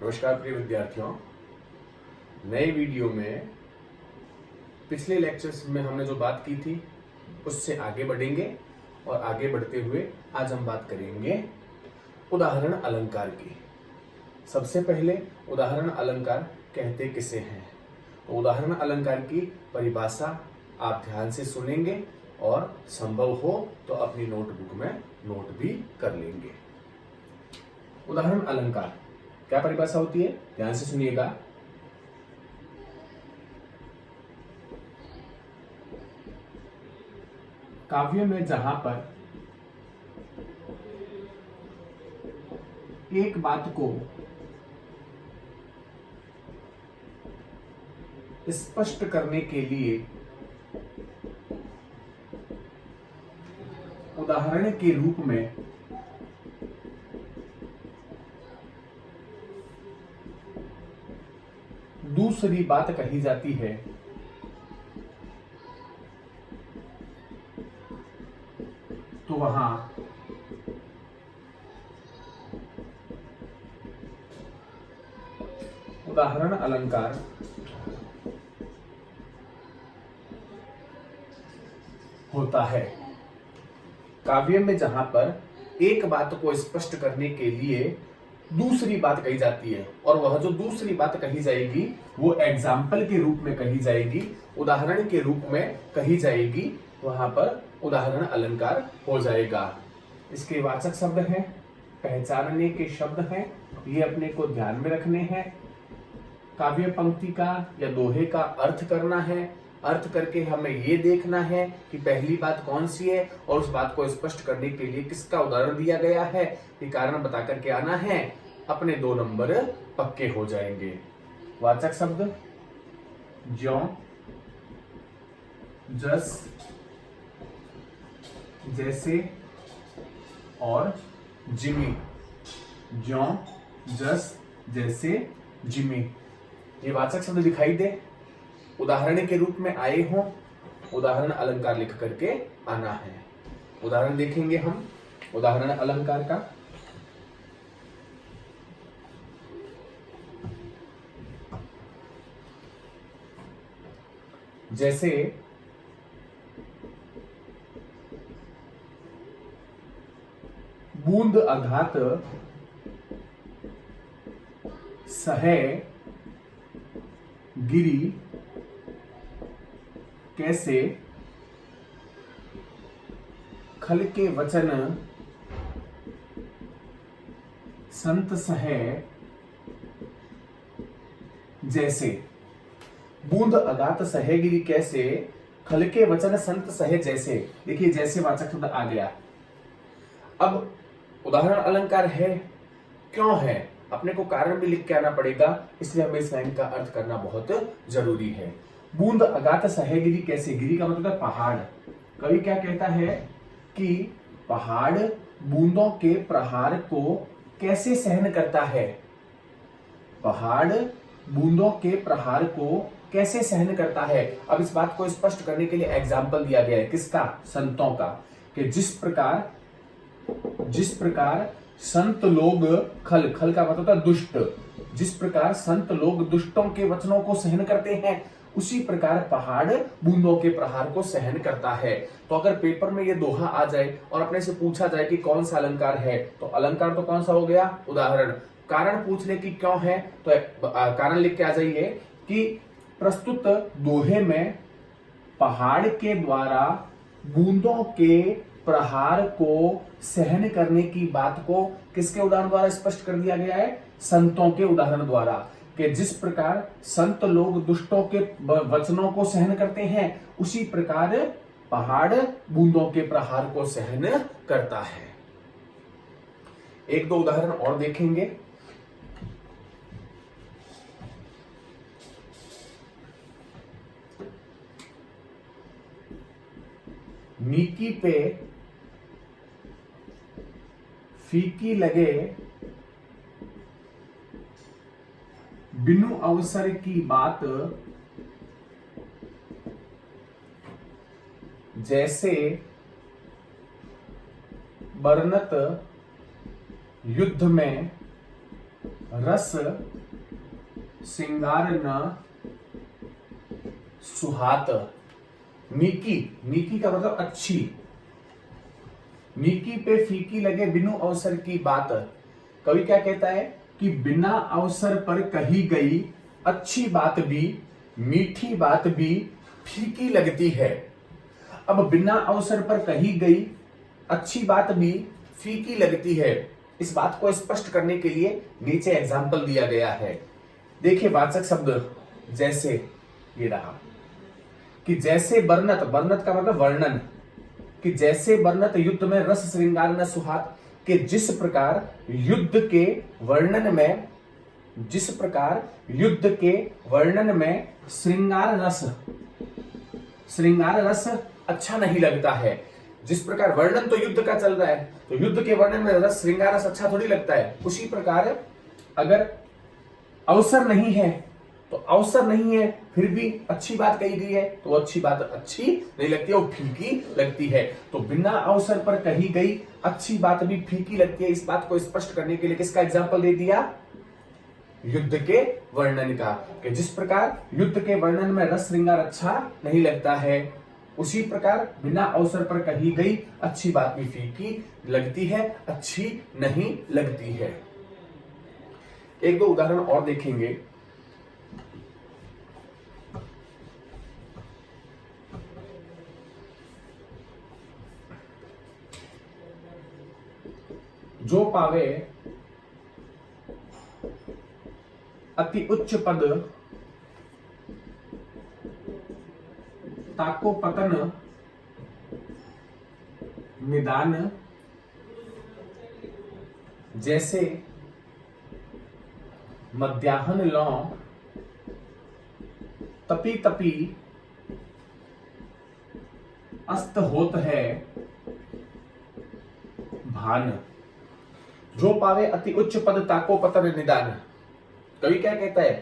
नमस्कार प्रिय विद्यार्थियों, नए वीडियो में पिछले लेक्चर्स में हमने जो बात की थी उससे आगे बढ़ेंगे और आगे बढ़ते हुए आज हम बात करेंगे उदाहरण अलंकार की। सबसे पहले उदाहरण अलंकार कहते किसे हैं, तो उदाहरण अलंकार की परिभाषा आप ध्यान से सुनेंगे और संभव हो तो अपनी नोटबुक में नोट भी कर लेंगे। उदाहरण अलंकार क्या परिभाषा होती है, ध्यान से सुनिएगा। काव्य में जहां पर एक बात को स्पष्ट करने के लिए उदाहरण के रूप में दूसरी बात कही जाती है, तो वहां उदाहरण अलंकार होता है। काव्य में जहां पर एक बात को स्पष्ट करने के लिए दूसरी बात कही जाती है और वह जो दूसरी बात कही जाएगी वो एग्जाम्पल के रूप में कही जाएगी, उदाहरण के रूप में कही जाएगी, वहां पर उदाहरण अलंकार हो जाएगा। इसके वाचक शब्द हैं, पहचानने के शब्द हैं, ये अपने को ध्यान में रखने हैं। काव्य पंक्ति का या दोहे का अर्थ करना है, अर्थ करके हमें ये देखना है कि पहली बात कौन सी है और उस बात को स्पष्ट करने के लिए किसका उदाहरण दिया गया है, ये कारण बता करके आना है। अपने 2 नंबर पक्के हो जाएंगे। वाचक शब्द ज्यों, जस, जैसे और जिमी। ज्यों, जस, जैसे, जिमी, ये वाचक शब्द दिखाई दे, उदाहरण के रूप में आए हों, उदाहरण अलंकार लिख करके आना है। उदाहरण देखेंगे हम उदाहरण अलंकार का। जैसे बूंद आघात सहे गिरी कैसे, खल के वचन संत सहे जैसे। बूंद आघात सहे गिरी कैसे, खल के वचन संत सहे जैसे। देखिए जैसे वाचक शब्द आ गया। अब उदाहरण अलंकार है, क्यों है, अपने को कारण भी लिख के आना पड़ेगा, इसलिए हमें इस लाइन का अर्थ करना बहुत जरूरी है। बूंद आघात सहे गिरी कैसे, गिरी का मतलब है पहाड़। कवि क्या कहता है कि पहाड़ बूंदों के प्रहार को कैसे सहन करता है। पहाड़ बूंदों के प्रहार को कैसे सहन करता है। अब इस बात को स्पष्ट करने के लिए एग्जाम्पल दिया गया है, किसका, संतों का, कि जिस प्रकार संत लोग खल का मतलब होता है दुष्ट, जिस प्रकार संत लोग दुष्टों के वचनों को सहन करते हैं उसी प्रकार पहाड़ बूंदों के प्रहार को सहन करता है। तो अगर पेपर में ये दोहा आ जाए और अपने से पूछा जाए कि कौन सा अलंकार है, तो अलंकार तो कौन सा हो गया, उदाहरण। कारण पूछने की क्यों है, तो कारण लिख के आ जाइए कि प्रस्तुत दोहे में पहाड़ के द्वारा बूंदों के प्रहार को सहन करने की बात को किसके उदाहरण द्वारा स्पष्ट कर दिया गया है, संतों के उदाहरण द्वारा, कि जिस प्रकार संत लोग दुष्टों के वचनों को सहन करते हैं उसी प्रकार पहाड़ बूंदों के प्रहार को सहन करता है। 1-2 उदाहरण और देखेंगे। नीकी पे फीकी लगे बिनु अवसर की बात जैसे बरनत युद्ध में रस श्रृंगार न सुहात। मीकी, मीकी का मतलब अच्छी। मीकी पे फीकी लगे बिनु अवसर की बात। कवि क्या कहता है कि बिना अवसर पर कही गई अच्छी बात भी, मीठी बात भी फीकी लगती है। अब बिना अवसर पर कही गई अच्छी बात भी फीकी लगती है, इस बात को स्पष्ट करने के लिए नीचे एग्जाम्पल दिया गया है। देखिए वाचक शब्द जैसे ये रहा कि जैसे बरनत, बरनत का मतलब वर्णन, कि जैसे बरनत युद्ध में रस श्रृंगार न सुहात, कि जिस प्रकार युद्ध के वर्णन में, जिस प्रकार युद्ध के वर्णन में श्रृंगार रस, श्रृंगार रस अच्छा नहीं लगता है। जिस प्रकार वर्णन तो युद्ध का चल रहा है, तो युद्ध के वर्णन में रस श्रृंगार रस अच्छा थोड़ी लगता है। उसी प्रकार अगर अवसर नहीं है, तो अवसर नहीं है फिर भी अच्छी बात कही गई है, तो अच्छी बात अच्छी नहीं लगती है, वो फीकी लगती है। तो बिना अवसर पर कही गई अच्छी बात भी फीकी लगती है, इस बात को स्पष्ट करने के लिए किसका एग्जाम्पल दे दिया? युद्ध के वर्णन का। कि जिस प्रकार युद्ध के वर्णन में रस श्रृंगार अच्छा नहीं लगता है, उसी प्रकार बिना अवसर पर कही गई अच्छी बात भी फीकी लगती है, अच्छी नहीं लगती है। एक दो उदाहरण और देखेंगे। जो पावे अति उच्च पद, ताको पतन निदान, जैसे मध्याह्न लौ तपी तपी अस्त होत है भान। जो पावे अति उच्च पद ताको पतन निदान। कवि क्या कहता है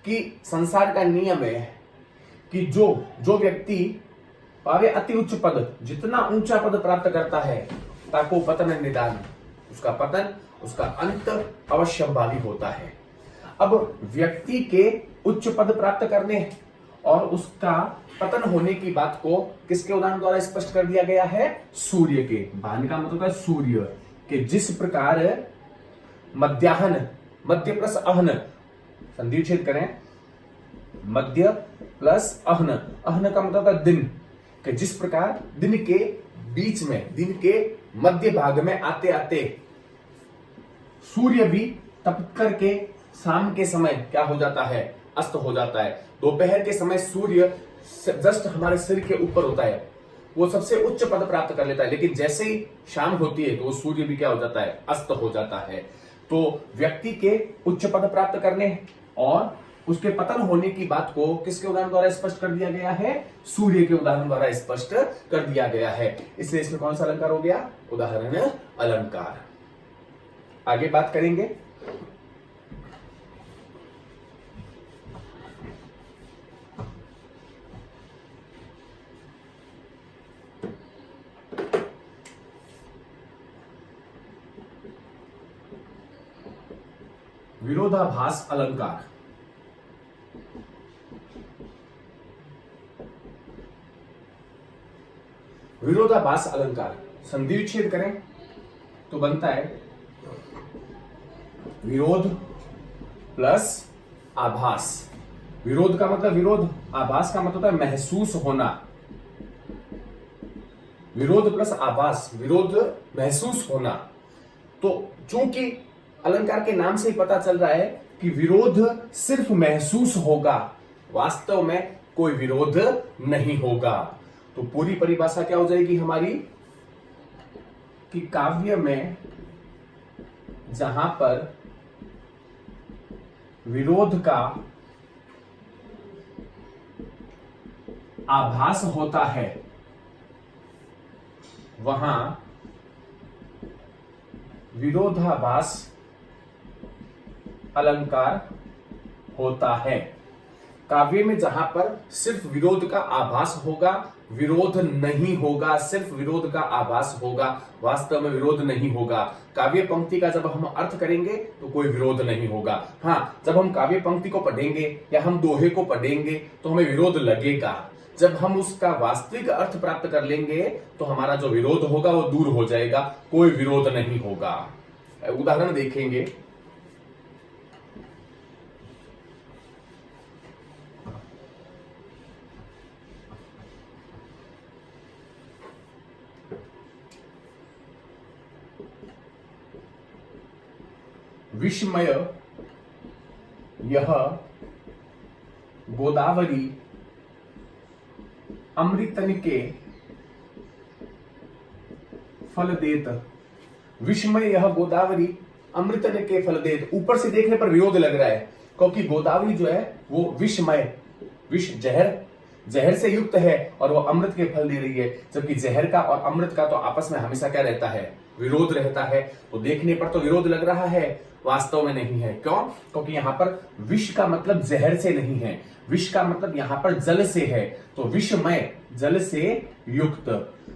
कि संसार का नियम है कि जो व्यक्ति पावे अति उच्च पद, जितना ऊंचा पद प्राप्त करता है, ताको पतन निदान, उसका पतन, उसका अंत अवश्यंभावी होता है। अब व्यक्ति के उच्च पद प्राप्त करने और उसका पतन होने की बात को किसके उदाहरण द्वारा स्पष्ट कर दिया गया है? सूर्य के। भान का मतलब है सूर्य, कि जिस प्रकार मध्याह्न, मध्य प्लस अहन, संधि विच्छेद करें, मध्य प्लस अहन, अहन का मतलब है दिन, कि जिस प्रकार दिन के बीच में, दिन के मध्य भाग में आते आते सूर्य भी तप करके शाम के समय क्या हो जाता है? अस्त हो जाता है। दोपहर के समय सूर्य जस्ट हमारे सिर के ऊपर होता है, वो सबसे उच्च पद प्राप्त कर लेता है, लेकिन जैसे ही शाम होती है तो वो सूर्य भी क्या हो जाता है? अस्त हो जाता है। तो व्यक्ति के उच्च पद प्राप्त करने और उसके पतन होने की बात को किसके उदाहरण द्वारा स्पष्ट कर दिया गया है? सूर्य के उदाहरण द्वारा स्पष्ट कर दिया गया है। इसलिए इसमें कौन सा अलंकार हो गया? उदाहरण अलंकार। आगे बात करेंगे। विरोधाभास अलंकार। विरोधाभास अलंकार संधि विच्छेद करें तो बनता है विरोध प्लस आभास। विरोध का मतलब विरोध, आभास का मतलब है महसूस होना। विरोध प्लस आभास, विरोध महसूस होना। तो चूंकि अलंकार के नाम से ही पता चल रहा है कि विरोध सिर्फ महसूस होगा, वास्तव में कोई विरोध नहीं होगा। तो पूरी परिभाषा क्या हो जाएगी हमारी कि काव्य में जहां पर विरोध का आभास होता है, वहां विरोधाभास अलंकार होता है। काव्य में जहां पर सिर्फ विरोध का आभास होगा, विरोध नहीं होगा, सिर्फ विरोध का आभास होगा, वास्तव में विरोध नहीं होगा। काव्य पंक्ति का जब हम अर्थ करेंगे तो कोई विरोध नहीं होगा। हाँ, जब हम काव्य पंक्ति को पढ़ेंगे या हम दोहे को पढ़ेंगे तो हमें विरोध लगेगा। जब हम उसका वास्तविक अर्थ प्राप्त कर लेंगे तो हमारा जो विरोध होगा वो दूर हो जाएगा, कोई विरोध नहीं होगा। उदाहरण देखेंगे। विस्मय यह गोदावरी अमृतन के फल देत। विस्मय यह गोदावरी अमृतन के फल देत। ऊपर से देखने पर विरोध लग रहा है, क्योंकि गोदावरी जो है वो विषमय, विष जहर से युक्त है और वो अमृत के फल दे रही है, जबकि जहर का और अमृत का तो आपस में हमेशा क्या रहता है, विरोध रहता है। तो देखने पर तो विरोध लग रहा है, वास्तव में नहीं है। क्यों? क्योंकि यहां पर विष का मतलब जहर से नहीं है, विष का मतलब यहां पर जल से है। तो विषमय जल से युक्त,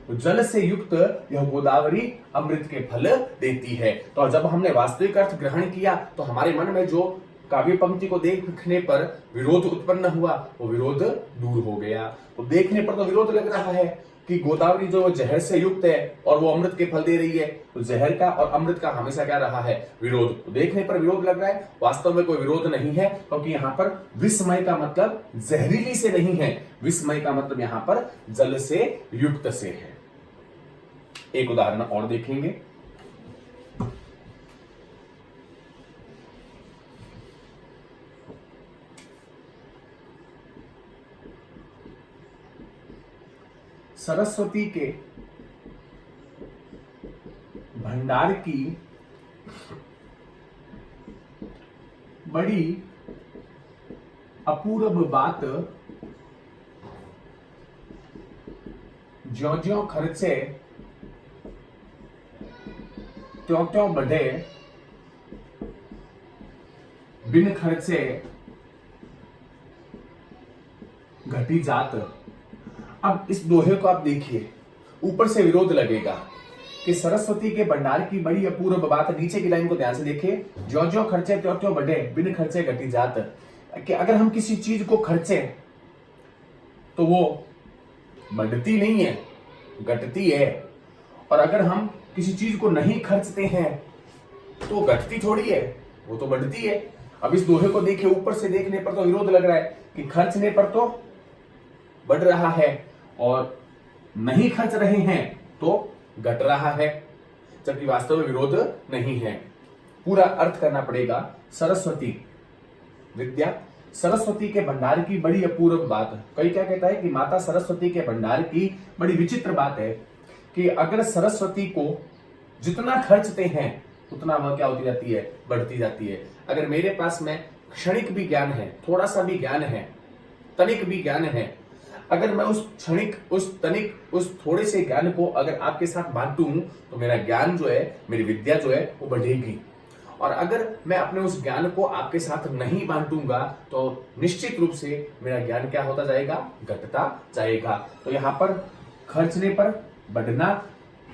तो जल से युक्त यह गोदावरी अमृत के फल देती है। तो जब हमने वास्तविक अर्थ ग्रहण किया तो हमारे मन में जो काव्य पंक्ति को देखने पर विरोध उत्पन्न हुआ वो विरोध दूर हो गया। तो देखने पर तो विरोध लग रहा है कि गोदावरी जो जहर से युक्त है और वो अमृत के फल दे रही है, तो जहर का और अमृत का हमेशा क्या रहा है, विरोध। तो देखने पर विरोध लग रहा है, वास्तव में कोई विरोध नहीं है, क्योंकि यहाँ पर विस्मय का मतलब जहरीली से नहीं है, विस्मय का मतलब यहाँ पर जल से युक्त से है। एक उदाहरण और देखेंगे। सरस्वती के भंडार की बड़ी अपूर्व बात, ज्यों ज्यों खर्चे त्यों त्यों बढ़े, बिन खर्चे घटी जात। अब इस दोहे को आप देखिए, ऊपर से विरोध लगेगा कि सरस्वती के भंडार की बड़ी अपूर्व बात। नीचे की लाइन को ध्यान से देखिए, ज्यों ज्यों खर्चे त्यों त्यों बढ़े, बिन खर्चे घटी जात। कि अगर हम किसी चीज को खर्चे तो वो बढ़ती नहीं है, घटती है, और अगर हम किसी चीज को नहीं खर्चते हैं तो घटती थोड़ी है, वो तो बढ़ती है। अब इस दोहे को देखिए, ऊपर से देखने पर तो विरोध लग रहा है कि खर्चने पर तो बढ़ रहा है और नहीं खर्च रहे हैं तो घट रहा है, जबकि वास्तव में विरोध नहीं है। पूरा अर्थ करना पड़ेगा। सरस्वती विद्या, सरस्वती के भंडार की बड़ी अपूर्व बात। कई क्या कहता है कि माता सरस्वती के भंडार की बड़ी विचित्र बात है कि अगर सरस्वती को जितना खर्चते हैं उतना वह क्या होती जाती है, बढ़ती जाती है। अगर मेरे पास में क्षणिक भी ज्ञान है, थोड़ा सा भी ज्ञान है, तनिक भी ज्ञान है, अगर मैं उस क्षणिक, उस तनिक, उस थोड़े से ज्ञान को अगर आपके साथ बांटूं तो मेरा ज्ञान जो है, मेरी विद्या जो है वो बढ़ेगी। और अगर मैं अपने उस ज्ञान को आपके साथ नहीं बांटूंगा तो निश्चित रूप से मेरा ज्ञान क्या होता जाएगा, घटता जाएगा। तो यहां पर खर्चने पर बढ़ना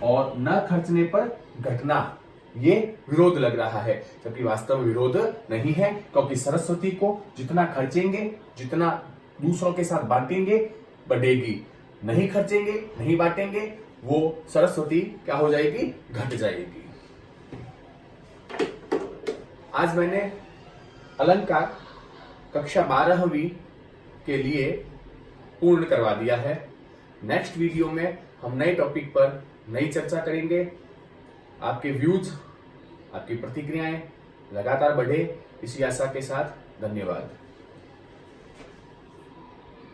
और न खर्चने पर घटना, ये विरोध लग रहा है, जबकि वास्तव में विरोध नहीं है, क्योंकि सरस्वती को जितना खर्चेंगे, जितना दूसरों के साथ बांटेंगे, बढ़ेगी। नहीं खर्चेंगे, नहीं बांटेंगे, वो सरस्वती क्या हो जाएगी, घट जाएगी। आज मैंने अलंकार कक्षा 12वीं के लिए पूर्ण करवा दिया है। नेक्स्ट वीडियो में हम नए टॉपिक पर नई चर्चा करेंगे। आपके व्यूज, आपकी प्रतिक्रियाएं लगातार बढ़े, इसी आशा के साथ धन्यवाद।